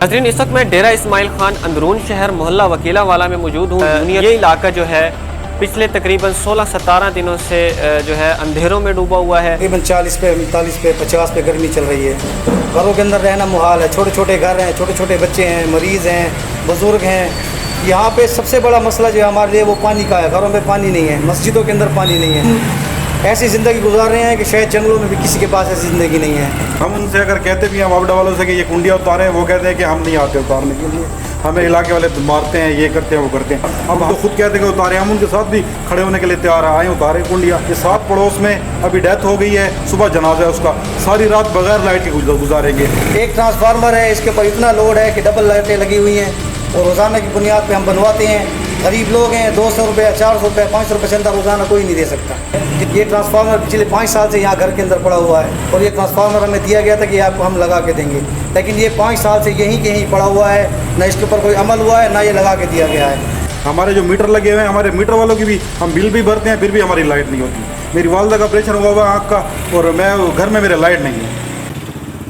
नाज़रीन, इस वक्त मैं डेरा इस्माइल खान अंदरून शहर मोहल्ला वकीला वाला में मौजूद हूँ। ये इलाका जो है पिछले तकरीबन 16-17 दिनों से जो है अंधेरों में डूबा हुआ है। तकरीबन 40 पे 45 पे 50 पे गर्मी चल रही है। घरों के अंदर रहना मुहाल है। छोटे छोटे घर हैं, छोटे छोटे बच्चे हैं, मरीज़ हैं, बुज़ुर्ग हैं। यहाँ पे सबसे बड़ा मसला जो है हमारे लिए वो पानी का है। घरों में पानी नहीं है, मस्जिदों के अंदर पानी नहीं है। ऐसी ज़िंदगी गुजार रहे हैं कि शायद जंगलों में भी किसी के पास ऐसी ज़िंदगी नहीं है। हम उनसे अगर कहते भी हैं वापडा वालों से कि ये कुंडिया उतारें, वो कहते हैं कि हम नहीं आते उतारने के लिए, हमें इलाके वाले मारते हैं, ये करते हैं, वो करते हैं। अब हम तो खुद कहते हैं कि उतारें, हम उनके साथ भी खड़े होने के लिए तैयार आए, उतारें कुंडिया। ये 7 पड़ोस में अभी डेथ हो गई है, सुबह जनाजा है उसका, सारी रात बगैर लाइट के गुजारेंगे। एक ट्रांसफार्मर है, इसके ऊपर इतना लोड है कि डबल लाइटें लगी हुई हैं और रोज़ाना की बुनियाद पर हम बनवाते हैं। गरीब लोग हैं, 200 रुपये, 400 रुपये, 500 रुपये चंदा रोज़ाना कोई नहीं दे सकता। ये ट्रांसफार्मर पिछले 5 साल से यहाँ घर के अंदर पड़ा हुआ है और ये ट्रांसफार्मर हमें दिया गया था कि आपको हम लगा के देंगे, लेकिन ये 5 साल से यहीं के यहीं पड़ा हुआ है। ना इसके ऊपर कोई अमल हुआ है, ना ये लगा के दिया गया है। हमारे जो मीटर लगे हुए हैं, हमारे मीटर वालों की भी हम बिल भी भरते हैं, फिर भी हमारी लाइट नहीं होती। मेरी वालदा का ऑपरेशन हुआ हुआ आँख का और मैं घर में मेरे लाइट नहीं है।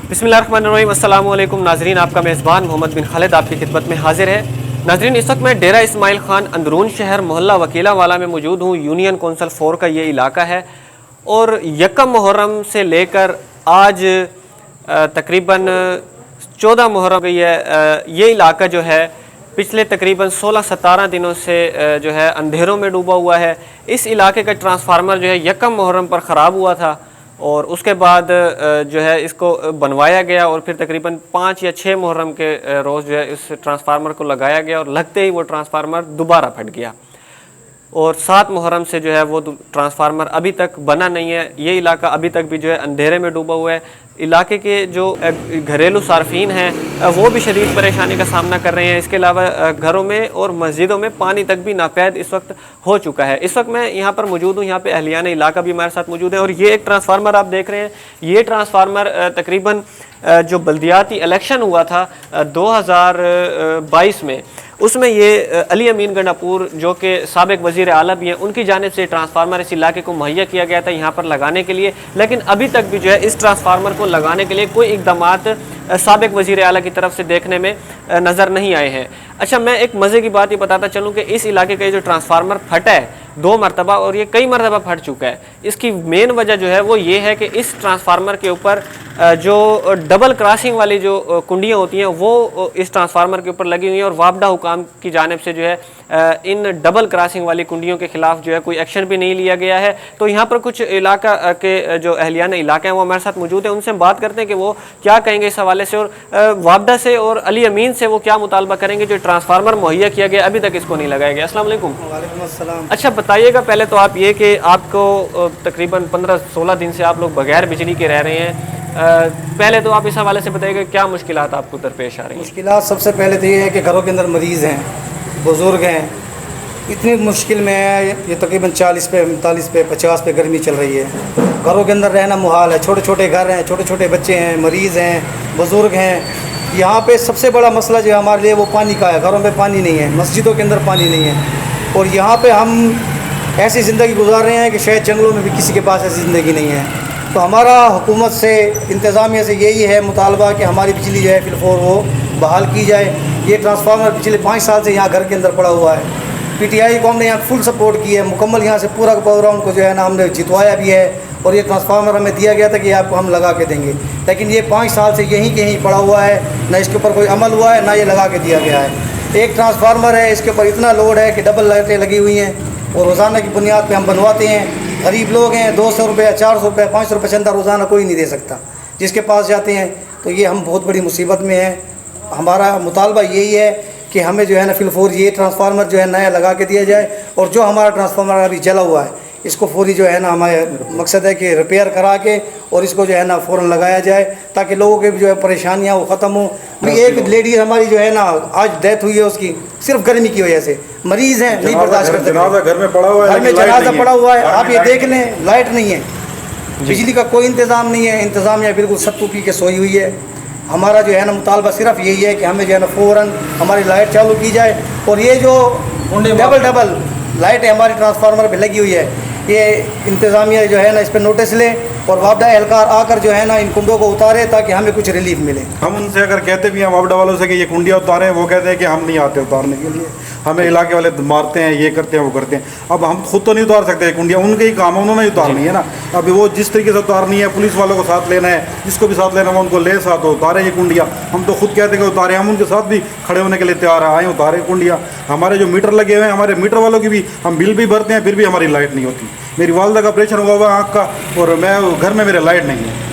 बिस्मिल्लाहिर्रहमानिर्रहीम। अस्सलाम वालेकुम नाज़रीन, आपका मेज़बान मोहम्मद बिन खालिद आपकी खिदमत में हाजिर है। नाज़रीन, इस वक्त मैं डेरा इस्माइल खान अंदरून शहर मोहल्ला वकीला वाला में मौजूद हूँ। यूनियन कौंसल 4 का ये इलाका है और यकम मुहर्रम से लेकर आज तकरीबन 14 मुहर्रम गई है। ये इलाका जो है पिछले तकरीबन 16-17 दिनों से जो है अंधेरों में डूबा हुआ है। इस इलाके का ट्रांसफार्मर जो है यकम मुहर्रम पर ख़राब हुआ था और उसके बाद जो है इसको बनवाया गया और फिर तकरीबन 5 या 6 मुहर्रम के रोज़ जो है इस ट्रांसफार्मर को लगाया गया और लगते ही वो ट्रांसफार्मर दोबारा फट गया और 7 मुहर्रम से जो है वो ट्रांसफार्मर अभी तक बना नहीं है। ये इलाका अभी तक भी जो है अंधेरे में डूबा हुआ है। इलाके के जो घरेलू सार्फिन हैं वो भी शदीद परेशानी का सामना कर रहे हैं। इसके अलावा घरों में और मस्जिदों में पानी तक भी नापैद इस वक्त हो चुका है। इस वक्त मैं यहाँ पर मौजूद हूँ, यहाँ पे अहलियान इलाका भी हमारे साथ मौजूद है और ये एक ट्रांसफार्मर आप देख रहे हैं। ये ट्रांसफार्मर तकरीबन जो बल्दियाती इलेक्शन हुआ था 2022 में, उसमें ये अली अमीन गंडापुर जो कि साबिक वज़ीर आला भी हैं, उनकी जानिब से ट्रांसफार्मर इस इलाके को मुहैया किया गया था यहाँ पर लगाने के लिए, लेकिन अभी तक भी जो है इस ट्रांसफार्मर को लगाने के लिए कोई इक़दामात साबिक वज़ीर आला की तरफ से देखने में नज़र नहीं आए हैं। अच्छा, मैं एक मज़े की बात ये बताता चलूँ कि इस इलाके का जो ट्रांसफार्मर फटा है 2 मरतबा और ये कई मरतबा फट चुका है। इसकी मेन वजह जो है वो ये है कि इस ट्रांसफार्मर के ऊपर जो डबल क्रॉसिंग वाली जो कुंडियाँ होती हैं वो इस ट्रांसफार्मर के ऊपर लगी हुई हैं और वापडा हुकाम की जानिब से जो है इन डबल क्रॉसिंग वाली कुंडियों के ख़िलाफ़ जो है कोई एक्शन भी नहीं लिया गया है। तो यहाँ पर कुछ इलाका के जो अहलियान इलाका हैं वो हमारे साथ मौजूद हैं, उनसे हम बात करते हैं कि वो क्या कहेंगे इस हवाले से और वापडा से और अली अमीन से वो क्या मुतालबा करेंगे जो ट्रांसफार्मर मुहैया किया गया अभी तक इसको नहीं लगाया गया। अस्सलाम वालेकुम। वालेकुम अस्सलाम। अच्छा, बताइएगा पहले तो आप ये कि आपको तकरीबन 15-16 दिन से आप लोग बगैर बिजली के रह रहे हैं। पहले तो आप इस हवाले से बताइएगा क्या मुश्किलात आपको दरपेश आ रही हैं? मुश्किलात सबसे पहले तो ये है कि घरों के अंदर मरीज़ हैं, बुज़ुर्ग हैं, इतनी मुश्किल में है। ये तकरीबन 40 पे 45 पे 50 पे गर्मी चल रही है। घरों के अंदर रहना मुहाल है। छोटे छोटे घर हैं, छोटे छोटे बच्चे हैं, मरीज़ हैं, बुज़ुर्ग हैं। यहाँ पे सबसे बड़ा मसला जो है हमारे लिए वो पानी का है। घरों में पानी नहीं है, मस्जिदों के अंदर पानी नहीं है और यहाँ पे हम ऐसी ज़िंदगी गुजार रहे हैं कि शायद जंगलों में भी किसी के पास ऐसी ज़िंदगी नहीं है। तो हमारा हुकूमत से, इंतज़ामिया से यही है मुतालबा कि हमारी बिजली जो है फिलफौर वो बहाल की जाए। ये ट्रांसफार्मर पिछले 5 साल से यहाँ घर के अंदर पड़ा हुआ है। PTI को हमने यहाँ फुल सपोर्ट की है, मुकम्मल यहाँ से पूरा प्रोग्राम को जो है ना हमने जितवाया भी है और ये ट्रांसफार्मर हमें दिया गया था कि आपको हम लगा के देंगे, लेकिन ये 5 साल से यहीं के यहीं पड़ा हुआ है। ना इसके ऊपर कोई अमल हुआ है, ना ये लगा के दिया गया है। एक ट्रांसफार्मर है, इसके ऊपर इतना लोड है कि डबल लाइटें लगी हुई हैं और रोज़ाना की बुनियाद पर हम बनवाते हैं। गरीब लोग हैं, 200 रुपये, 400 रुपये, 500 रुपये चंदा रोज़ाना कोई नहीं दे सकता। जिसके पास जाते हैं तो ये हम बहुत बड़ी मुसीबत में हैं। हमारा मुतालबा यही है कि हमें जो है ना फिलफौर ये ट्रांसफार्मर जो है नया लगा के दिया जाए और जो हमारा ट्रांसफार्मर अभी जला हुआ है इसको फौरी जो है ना हमारे मकसद है कि रिपेयर करा के और इसको जो है ना फ़ौरन लगाया जाए ताकि लोगों के जो है परेशानियाँ वो ख़त्म हो। भाई एक लेडी हमारी जो है ना आज डेथ हुई है, उसकी सिर्फ गर्मी की वजह से, मरीज़ हैं, नहीं बर्दाश्त करते। घर में पड़ा हुआ है, घर में जनाजा पड़ा हुआ है, आप ये देख लें, लाइट नहीं है, बिजली का कोई इंतज़ाम नहीं है। इंतज़ामिया बिल्कुल सत्तू पी के सोई हुई है। हमारा जो है ना मुतालबा सिर्फ यही है कि हमें जो है ना फ़ौरन हमारी लाइट चालू की जाए और ये जो डबल लाइटें हमारी ट्रांसफार्मर पे लगी हुई है, ये इंतज़ामिया जो है ना इस पर नोटिस ले और वापडा एहलकार आकर जो है ना इन कुंडों को उतारे ताकि हमें कुछ रिलीफ मिले। हम उनसे अगर कहते भी हैं वापडा वालों से कि ये कुंडिया उतारें, वो कहते हैं कि हम नहीं आते उतारने के लिए, हमें इलाके वाले मारते हैं, ये करते हैं, वो करते हैं। अब हम खुद तो नहीं उतार सकते कुंडिया, उनके ही काम है, उन्होंने ही उतारनी है ना। अब वो जिस तरीके से उतारनी है, पुलिस वालों को साथ लेना है, जिसको भी साथ लेना है उनको ले साथ उतारे ये कुंडिया। हम तो खुद कहते हैं कि उतारे, हम उनके साथ भी खड़े होने के लिए तैयार आए, उतारे कुंडिया। हमारे जो मीटर लगे हुए हैं, हमारे मीटर वालों की भी हम बिल भी भरते हैं, फिर भी हमारी लाइट नहीं होती। मेरी वालदा का ऑपरेशन हुआ हुआ है आँख का, और मैं घर में मेरे लाइट नहीं है।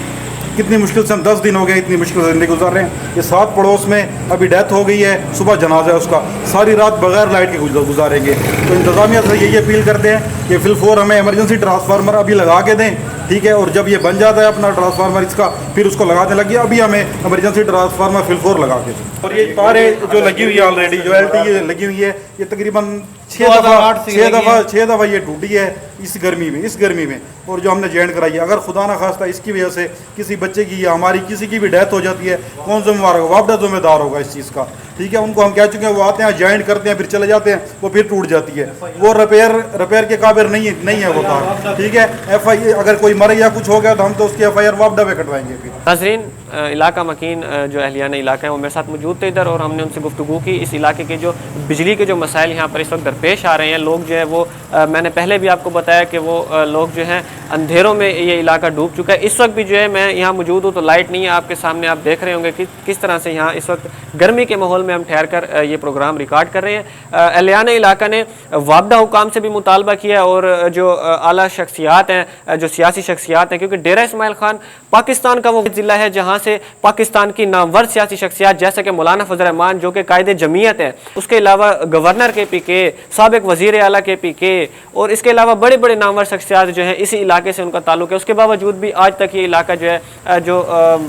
कितनी मुश्किल से हम 10 दिन हो गए इतनी मुश्किल से ज़िंदगी गुजार रहे हैं। ये 7 पड़ोस में अभी डेथ हो गई है, सुबह जनाजा है उसका, सारी रात बगैर लाइट के गुजारेंगे। तो इंतज़ामिया से यही अपील करते हैं कि फिलफोर हमें इमरजेंसी ट्रांसफार्मर अभी लगा के दें, ठीक है, और जब ये बन जाता है अपना ट्रांसफार्मर इसका, फिर उसको लगाने लगिए। अभी हमें इमरजेंसी ट्रांसफार्मर फिलफोर लगा के दें। और ये तारें जो लगी हुई है ऑलरेडी, जो LT लगी हुई है, ये तकरीबन 6 दफ़ा ये टूटी है इस गर्मी में। और जो हमने ज्वाइन कराई है, अगर खुदा ना खास्ता इसकी वजह से किसी बच्चे की या हमारी किसी की भी डेथ हो जाती है, कौन जिम्मेवार होगा? वापडा जिम्मेदार होगा इस चीज़ का, ठीक है। उनको हम कह चुके हैं, वो आते हैं ज्वाइन करते हैं, फिर चले जाते हैं, वो फिर टूट जाती है। वो रिपेयर के काबिल नहीं है वो तार, ठीक है। FI अगर कोई मरे या कुछ हो गया तो हम तो उसकी FIR वापडा में कटवाएंगे। फिर नाज़रीन, इलाका मकीन जो अहलियाना इलाका है वो मेरे साथ मौजूद थे इधर, और हमने उनसे गुफ्तगू की। इस इलाके के जो बिजली के जो मसाइल यहाँ पर इस वक्त दरपेश आ रहे हैं, लोग जो है वो मैंने पहले भी आपको बताया कि वो लोग जो हैं अंधेरों में ये इलाका डूब चुका है। इस वक्त भी जो है मैं यहाँ मौजूद हूँ तो लाइट नहीं है, आपके सामने आप देख रहे होंगे कि किस तरह से यहाँ इस वक्त गर्मी के माहौल में हम ठहर कर ये प्रोग्राम रिकॉर्ड कर रहे हैं। अहलियाना इलाका ने वापडा हुकाम से भी मुतालबा किया, और जो आला शख्सियात हैं, जो सियासी शख्सियात हैं, क्योंकि डेरा इस्माइल खान पाकिस्तान का वो ज़िला है जहाँ से पाकिस्तान की नामवर सियासी शख्सियात जैसे कि मौलाना फजल रहमान जो कि कायदे जमीयत है, उसके अलावा गवर्नर KPK, साबिक वज़ीर आला KPK, और इसके अलावा बड़े बड़े नामवर शख्सियात जो हैं इसी इलाके से उनका ताल्लुक है। उसके बावजूद भी आज तक ये इलाका जो है जो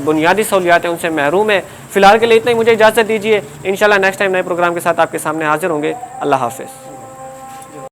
बुनियादी सहूलियात हैं उनसे महरूम है। फ़िलहाल के लिए इतना ही, मुझे इजाज़त दीजिए। इंशाल्लाह नेक्स्ट टाइम नए प्रोग्राम के साथ आपके सामने हाजिर होंगे। अल्लाह हाफ़िज़।